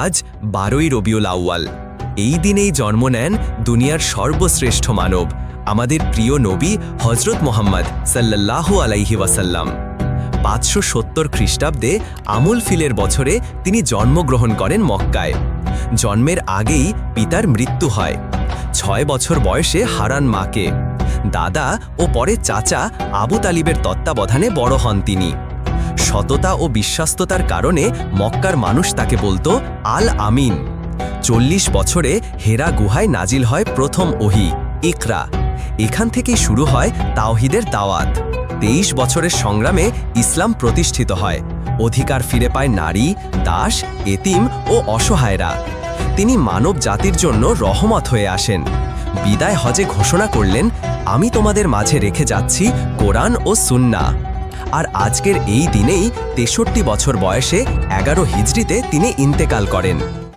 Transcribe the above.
আজ 12ই রবিউল আউয়াল। এই দিনেই জন্ম নেন দুনিয়ার সর্বশ্রেষ্ঠ মানব, আমাদের প্রিয় নবী হজরত মুহাম্মদ সাল্লাল্লাহু আলাইহি ওয়াসাল্লাম। 570 খ্রিস্টাব্দে আমুল ফিলের বছরে তিনি জন্মগ্রহণ করেন মক্কায়। জন্মের আগেই পিতার মৃত্যু হয়। 6 বছর বয়সে হারান মাকে। দাদা ও পরে চাচা আবু তালিবের তত্ত্বাবধানে বড় হন তিনি। সততা ও বিশ্বাস্ততার কারণে মক্কার মানুষ তাকে বলতো আল আমিন। 40 বছরে হেরা গুহায় নাজিল হয় প্রথম ওহী ইকরা। এখান থেকেই শুরু হয় তাওহীদের দাওয়াত। 23 বছরের সংগ্রামে ইসলাম প্রতিষ্ঠিত হয়। অধিকার ফিরে পায় নারী, দাস, এতিম ও অসহায়রা। তিনি মানব জাতির জন্য রহমত হয়ে আসেন। বিদায় হজে ঘোষণা করলেন, আমি তোমাদের মাঝে রেখে যাচ্ছি কোরআন ও সুন্নাহ। আর আজকের এই দিনেই 63 বছর বয়সে 11 হিজরিতে তিনি ইন্তেকাল করেন।